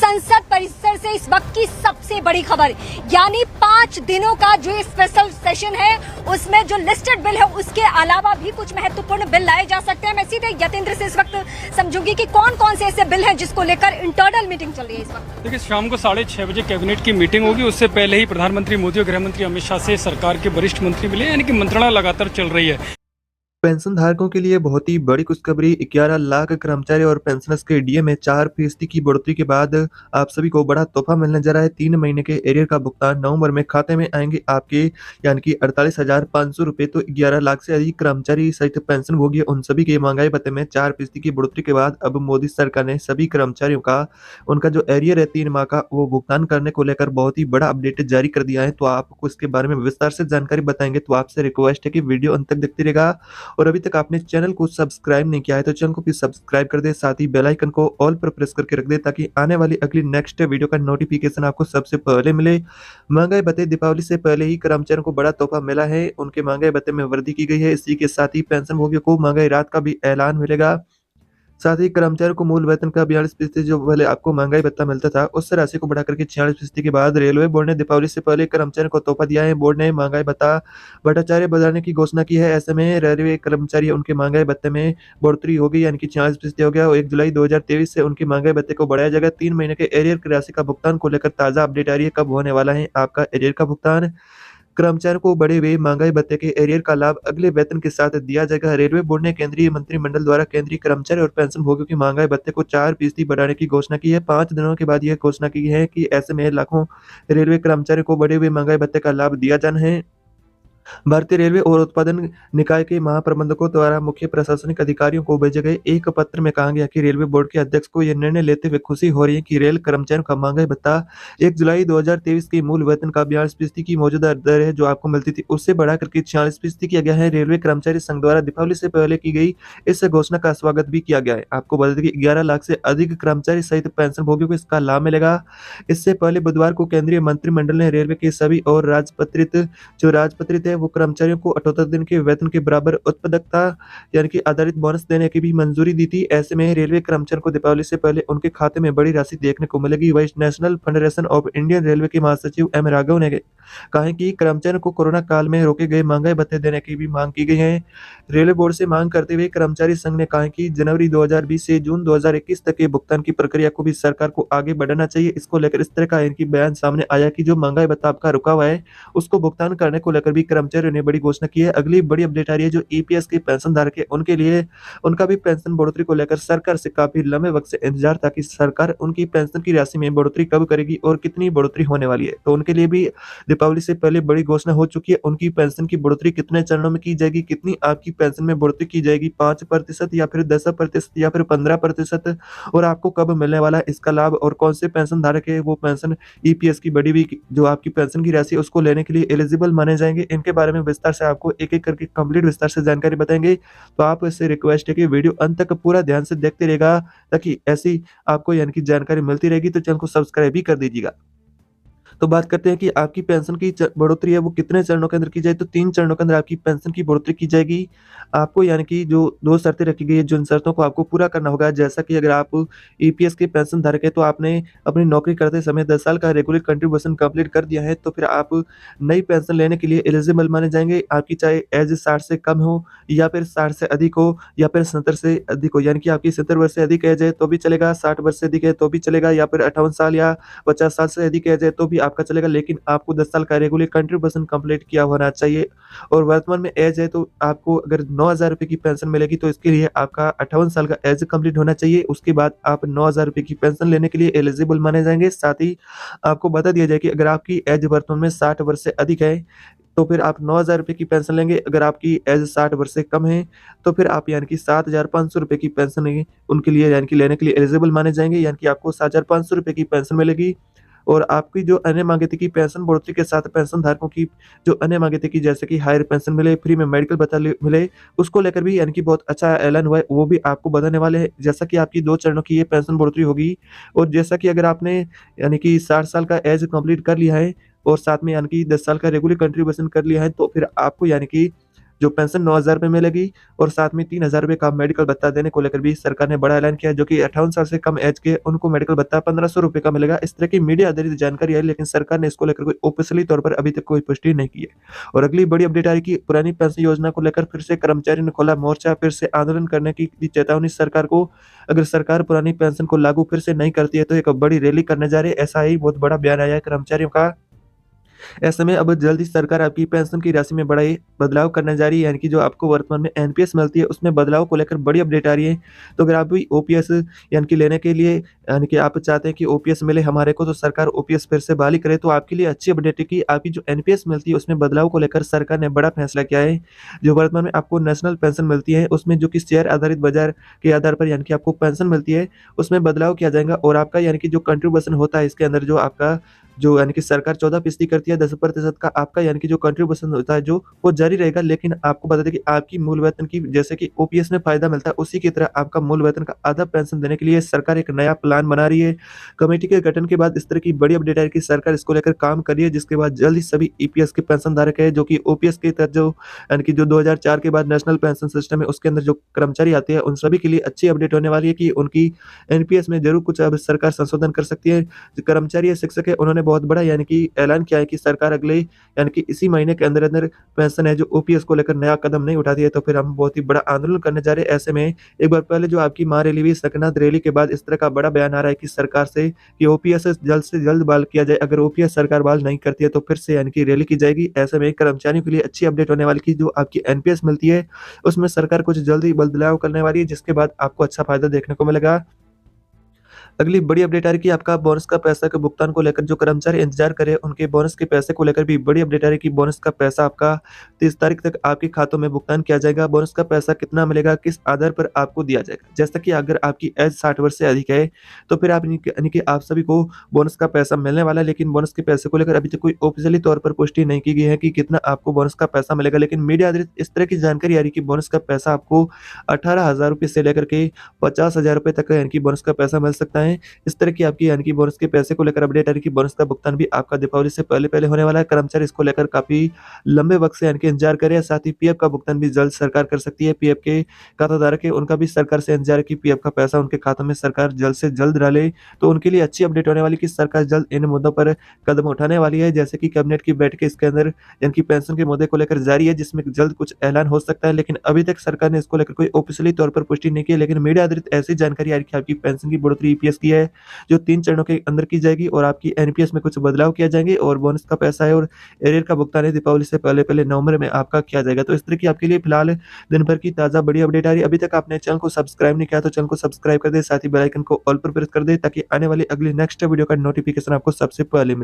संसद परिसर से इस वक्त की सबसे बड़ी खबर, यानी 5 दिनों का जो स्पेशल सेशन है उसमें जो लिस्टेड बिल है उसके अलावा भी कुछ महत्वपूर्ण बिल लाए जा सकते हैं। मैं सीधे यतेंद्र से इस वक्त समझूंगी कि कौन कौन से ऐसे बिल हैं जिसको लेकर इंटरनल मीटिंग चल रही है इस वक्त। देखिए, शाम को 6:30 बजे कैबिनेट की मीटिंग होगी। उससे पहले ही प्रधानमंत्री मोदी और गृह मंत्री अमित शाह से सरकार के वरिष्ठ मंत्री मिले, यानी कि मंत्रणा लगातार चल रही है। पेंशन धारकों के लिए बहुत ही बड़ी खुशखबरी। 11 लाख कर्मचारी और पेंशनर्स के डीए में 4% की बढ़ोतरी के बाद आप सभी को बड़ा तोहफा मिलने जा रहा है। 3 महीने के एरियर का भुगतान नवंबर में खाते में आएंगे आपके, यानी कि 48,500 रुपये। तो 11 लाख से अधिक कर्मचारी सहित पेंशन भोगी उन सभी के महंगाई भत्ते में 4% की बढ़ोतरी के बाद अब मोदी सरकार ने सभी कर्मचारियों का उनका जो एरियर है 3 माह का, वो भुगतान करने को लेकर बहुत ही बड़ा अपडेट जारी कर दिया है। तो आपको इसके बारे में विस्तार से जानकारी बताएंगे, तो आपसे रिक्वेस्ट है कि वीडियो अंत तक देखते रहेगा। और अभी तक आपने चैनल को सब्सक्राइब नहीं किया है तो चैनल को प्लीज सब्सक्राइब कर दे, साथ ही बेल आइकन को ऑल पर प्रेस करके रख दे ताकि आने वाली अगली नेक्स्ट वीडियो का नोटिफिकेशन आपको सबसे पहले मिले। महंगाई भत्ते, दीपावली से पहले ही कर्मचारियों को बड़ा तोहफा मिला है, उनके महंगाई भत्ते में वृद्धि की गई है। इसी के साथ ही पेंशन भोगियों को महंगाई राहत का भी ऐलान मिलेगा। साथ ही कर्मचारियों को मूल वेतन का 42% जो पहले आपको महंगाई भत्ता मिलता था उस राशि को बढ़ाकर के 46% के बाद रेलवे बोर्ड ने दीपावली से पहले कर्मचारियों को तोहफा दिया है। बोर्ड ने महंगाई भत्ता भट्टाचार्य बढ़ाने की घोषणा की है। ऐसे में रेलवे कर्मचारी उनके महंगाई भत्ते में बढ़ोतरी होगी, यानी कि 46% हो गया। और 1 जुलाई 2023 से उनके महंगाई भत्ते को बढ़ाया जाएगा। 3 महीने के एरियर की राशि का भुगतान को लेकर ताजा अपडेट आ रही है। कब होने वाला है आपका एरियर का भुगतान? कर्मचारियों को बढ़े हुए महंगाई भत्ते के एरियर का लाभ अगले वेतन के साथ दिया जाएगा। रेलवे बोर्ड ने केंद्रीय मंत्रिमंडल द्वारा केंद्रीय कर्मचारी और पेंशन भोगियों की महंगाई भत्ते को 4% बढ़ाने की घोषणा की है। 5 दिनों के बाद यह घोषणा की है कि ऐसे में लाखों रेलवे कर्मचारियों को बढ़े हुए महंगाई भत्ते का लाभ दिया जाना है। भारतीय रेलवे और उत्पादन निकाय के महाप्रबंधकों द्वारा मुख्य प्रशासनिक अधिकारियों को भेजे गए एक पत्र में कहा गया कि रेलवे बोर्ड के अध्यक्ष को यह निर्णय लेते हुए खुशी हो रही है कि रेल कर्मचारियों का महंगाई भत्ता 1 जुलाई 2023 की मूल वेतन का 42% की मौजूदा दर है जो आपको मिलती थी उससे बढ़ा करके 46% किया गया है। रेलवे कर्मचारी संघ द्वारा दीपावली से पहले की गई इस घोषणा का स्वागत भी किया गया है। आपको बता दें कि 11 लाख से अधिक कर्मचारी सहित पेंशन भोगियों को इसका लाभ मिलेगा। इससे पहले बुधवार को केंद्रीय मंत्रिमंडल ने रेलवे के सभी और राजपत्रित है वो कर्मचारियों को 78 दिन के वेतन के बराबर उत्पादकता यानी कि आधारित बोनस देने की भी मंजूरी दी थी। ऐसे में रेलवे कर्मचारियों को दीपावली से पहले उनके खाते में बड़ी राशि देखने को मिलेगी। वही national federation of Indian railway के महासचिव एम राघव ने कहा है कि कर्मचारियों को कोरोना काल में रोके गए महंगाई भत्ते देने की भी मांग की गई है। रेलवे बोर्ड से मांग करते हुए कर्मचारी संघ ने कहा कि जनवरी 2020 से जून 2021 तक के भुगतान की प्रक्रिया को भी सरकार को आगे बढ़ाना चाहिए। इसको लेकर इस तरह का इनकी बयान सामने आया कि जो महंगाई भत्ता आपका रुका हुआ है उसको भुगतान करने को लेकर भी कर्मचारियों ने बड़ी घोषणा की है। अगली बड़ी अपडेट आ रही है जो ईपीएस के पेंशन धारक है उनके लिए, उनका भी पेंशन बढ़ोतरी को लेकर सरकार से काफी लंबे वक्त से इंतजार था कि सरकार उनकी पेंशन की राशि में बढ़ोतरी कब करेगी और कितनी बढ़ोतरी होने वाली है। तो उनके लिए भी दीपावली से पहले बड़ी घोषणा हो चुकी है। उनकी पेंशन की बढ़ोतरी कितने चरणों में की जाएगी, कितनी आपकी पेंशन में बढ़ोतरी की जाएगी, 5% या फिर 10% या फिर 15%, और आपको कब मिलने वाला है इसका लाभ, और कौन से पेंशन धारक है वो पेंशन ईपीएस की बढ़ी हुई जो आपकी पेंशन की राशि उसको लेने के लिए एलिजिबल माने जाएंगे। इनके बारे में विस्तार से आपको एक एक करके कंप्लीट विस्तार से जानकारी बताएंगे। तो आप इससे रिक्वेस्ट है कि वीडियो अंत तक पूरा ध्यान से देखते रहेगा ताकि ऐसी आपको यानी कि जानकारी मिलती रहेगी। तो चैनल को सब्सक्राइब भी कर दीजिएगा। तो बात करते हैं कि आपकी पेंशन की बढ़ोतरी है वो कितने चरणों के अंदर की जाए, तो 3 चरणों के अंदर आपकी पेंशन की बढ़ोतरी की जाएगी। आपको यानी कि जो 2 शर्तें रखी गई है जिन शर्तों को आपको पूरा करना होगा, जैसा कि अगर आप ईपीएस के पेंशन धारक है तो आपने अपनी नौकरी करते समय 10 साल का रेगुलर कंट्रीब्यूशन कंप्लीट कर दिया है तो फिर आप नई पेंशन लेने के लिए एलिजिबल माने जाएंगे। आपकी चाहे एज 60 से कम हो या फिर 60 से अधिक हो या फिर 70 से अधिक हो, यानी कि आपकी 70 वर्ष से अधिक एज है तो भी चलेगा, 60 वर्ष से अधिक है तो भी चलेगा, या फिर 58 साल या 50 साल से अधिक एज है तो भी आपका चलेगा। लेकिन आपको 10 साल का रेगुलर कंट्रीब्यूशन कंप्लीट किया होना चाहिए। और वर्तमान में एज है तो आपको अगर 9,000 रुपए की पेंशन मिलेगी तो इसके लिए आपका 58 साल का एज कंप्लीट होना चाहिए। उसके बाद आप 9,000 रुपए की पेंशन लेने के लिए एलिजिबल माने जाएंगे। साथ ही आपको बता दिया जाए कि अगर आपकी एज वर्तमान में 60 वर्ष से अधिक है तो फिर आप 9,000 रुपए की पेंशन लेंगे। अगर आपकी एज 60 वर्ष से कम है तो फिर आप यानी कि 7,500 रुपए की पेंशन लेंगे, उनके लिए यानी कि लेने के लिए एलिजिबल माने जाएंगे, यानी कि आपको 7,500 रुपए की पेंशन मिलेगी। और आपकी जो अन्य मांगें थी कि पेंशन बढ़ोतरी के साथ पेंशन धारकों की जो अन्य मांगें थी कि जैसे कि हायर पेंशन मिले, फ्री में मेडिकल भत्ता मिले, उसको लेकर भी यानी कि बहुत अच्छा ऐलान हुआ है, वो भी आपको बताने वाले हैं। जैसा कि आपकी 2 चरणों की ये पेंशन बढ़ोतरी होगी, और जैसा कि अगर आपने यानी कि 60 साल का एज कंप्लीट कर लिया है और साथ में यानी कि 10 साल का रेगुलर कंट्रीब्यूशन कर लिया है तो फिर आपको यानी कि जो पेंशन 9,000 रुपए मिलेगी और साथ में 3,000 रुपए का मेडिकल भत्ता देने को लेकर भी सरकार ने बड़ा ऐलान किया है, जो कि 58 साल से कम एज के उनको मेडिकल भत्ता 1,500 रुपए का मिलेगा। इस तरह की मीडिया आधारित जानकारी है, लेकिन सरकार ने इसको लेकर कोई ऑफिशियली तौर पर अभी तक कोई पुष्टि नहीं की है। और अगली बड़ी अपडेट आ रही है कि पुरानी पेंशन योजना को लेकर फिर से कर्मचारियों ने खोला मोर्चा, फिर से आंदोलन करने की दी चेतावनी सरकार को। अगर सरकार पुरानी पेंशन को लागू फिर से नहीं करती है तो एक बड़ी रैली करने जा रही है, ऐसा ही बहुत बड़ा बयान आया है कर्मचारियों का। ऐसे में अब जल्द ही सरकार आपकी पेंशन की राशि में बड़ा ही बदलाव करने जा रही है, यानी कि जो आपको वर्तमान में एनपीएस मिलती है उसमें बदलाव को लेकर बड़ी अपडेट आ रही है। तो अगर आप भी ओपीएस यानी कि लेने के लिए यानी कि आप चाहते हैं कि ओपीएस मिले हमारे को, तो सरकार ओपीएस फिर से बहाली करे, तो आपके लिए अच्छी अपडेट है कि आपकी जो एनपीएस मिलती है उसमें बदलाव को लेकर सरकार ने बड़ा फैसला किया है। जो वर्तमान में आपको नेशनल पेंशन मिलती है उसमें जो कि शेयर आधारित बाजार के आधार पर यानी कि आपको पेंशन मिलती है उसमें बदलाव किया जाएगा, और आपका यानी कि जो कंट्रीब्यूशन होता है इसके अंदर जो आपका जो यानी कि सरकार 14% करती है, 10% का आपका यानी कि जो कंट्रीब्यूशन होता है जो वो जारी रहेगा। लेकिन आपको बता दें कि आपकी मूल वेतन की जैसे कि ओपीएस में फ़ायदा मिलता है, उसी की तरह आपका मूल वेतन का आधा पेंशन देने के लिए सरकार एक नया प्लान बना रही है। कमेटी के गठन के बाद इस तरह की बड़ी अपडेट आई कि सरकार इसको लेकर काम कर रही है, जिसके बाद जल्द ही सभी ईपीएस के पेंशनधारक है जो कि ओपीएस के तहत जो यानी कि जो 2004 के बाद नेशनल पेंशन सिस्टम है उसके अंदर जो कर्मचारी आते हैं उन सभी के लिए अच्छी अपडेट होने वाली है कि उनकी एनपीएस में ज़रूर कुछ अब सरकार संशोधन कर सकती है। जो कर्मचारी है, शिक्षक है, उन्होंने बहुत बड़ा यानी कि ऐलान किया है कि सरकार अगले यानी कि इसी महीने के अंदर-अंदर पेंशन है जो ओपीएस को लेकर नया कदम नहीं उठाती है तो फिर हम बहुत ही बड़ा आंदोलन करने जा रहे हैं। ऐसे में एक बार पहले जो आपकी महारैली हुई, सकनाथ रैली के बाद इस तरह का बड़ा बयान आ रहा है कि सरकार से ओपीएस से जल्द बहाल किया जाए। अगर ओपीएस सरकार बहाल नहीं करती है तो फिर से यानी कि रैली की जाएगी। ऐसे में कर्मचारियों के लिए अच्छी अपडेट होने वाली कि जो आपकी एनपीएस मिलती है उसमें सरकार कुछ जल्द ही बदलाव करने वाली है, जिसके बाद आपको अच्छा फायदा देखने को मिलेगा। अगली बड़ी अपडेट आ रही है कि आपका बोनस का पैसा के भुगतान को लेकर जो कर्मचारी इंतजार करे उनके बोनस के पैसे को लेकर भी बड़ी अपडेट आ रही है कि बोनस का पैसा आपका 30 तारीख तक आपके खातों में भुगतान किया जाएगा। बोनस का पैसा कितना मिलेगा, किस आधार पर आपको दिया जाएगा, जैसा कि अगर आपकी एज 60 वर्ष से अधिक है तो फिर आप यानी कि आप सभी को बोनस का पैसा मिलने वाला है। लेकिन बोनस के पैसे को लेकर अभी तक कोई ऑफिशियली तौर पर पुष्टि नहीं की गई है कि कितना आपको बोनस का पैसा मिलेगा। लेकिन मीडिया आधारित इस तरह की जानकारी आ रही है कि बोनस का पैसा आपको 18,000 रुपये से लेकर के 50,000 रुपये तक यानी कि बोनस का पैसा मिल सकता है। इस तरह की आपकी यानी कि बोनस के पैसे को लेकर अपडेट आ रही है कि बोनस का भुगतान भी आपका दीपावली से पहले-पहले होने वाला है। कर्मचारी इसको लेकर काफ़ी लंबे वक़्त से यानी कि इंतज़ार कर रहे हैं। साथ ही पीएफ का भुगतान भी जल्द सरकार कर सकती है। पीएफ के खाताधारक है, उनका भी सरकार से इंतज़ार है कि पीएफ का पैसा उनके खातों में सरकार जल्द से जल्द डाले। तो उनके लिए अच्छी अपडेट होने वाली कि सरकार जल्द इन मुद्दों पर कदम उठाने वाली है। जैसे कि कैबिनेट की बैठकें इसके अंदर यानी कि पेंशन के मुद्दे को लेकर जारी है, जिसमें जल्द कुछ ऐलान हो सकता है। लेकिन अभी तक सरकार ने इसको लेकर कोई ऑफिशियली तौर पर पुष्टि नहीं की है। लेकिन मीडिया आधारित ऐसी जानकारी आ रही है कि आपकी पेंशन की बढ़ोतरी ईपीएस की है, जो 3 चरणों के अंदर की जाएगी और आपकी एनपीएस में कुछ बदलाव किए जाएंगे और बोनस का पैसा है और एरियर का भुगतान है दीपावली से पहले-पहले नवंबर में आपका किया जाएगा। तो इस तरह की आपके लिए फिलहाल दिन भर की ताज़ा बड़ी अपडेट आ रही है। अभी तक आपने चैनल को सब्सक्राइब नहीं किया तो चैनल को सब्सक्राइब कर दें, साथ ही बेल आइकन को ऑल पर प्रेस कर दें ताकि आने वाली अगली नेक्स्ट वीडियो का नोटिफिकेशन आपको सबसे पहले मिले।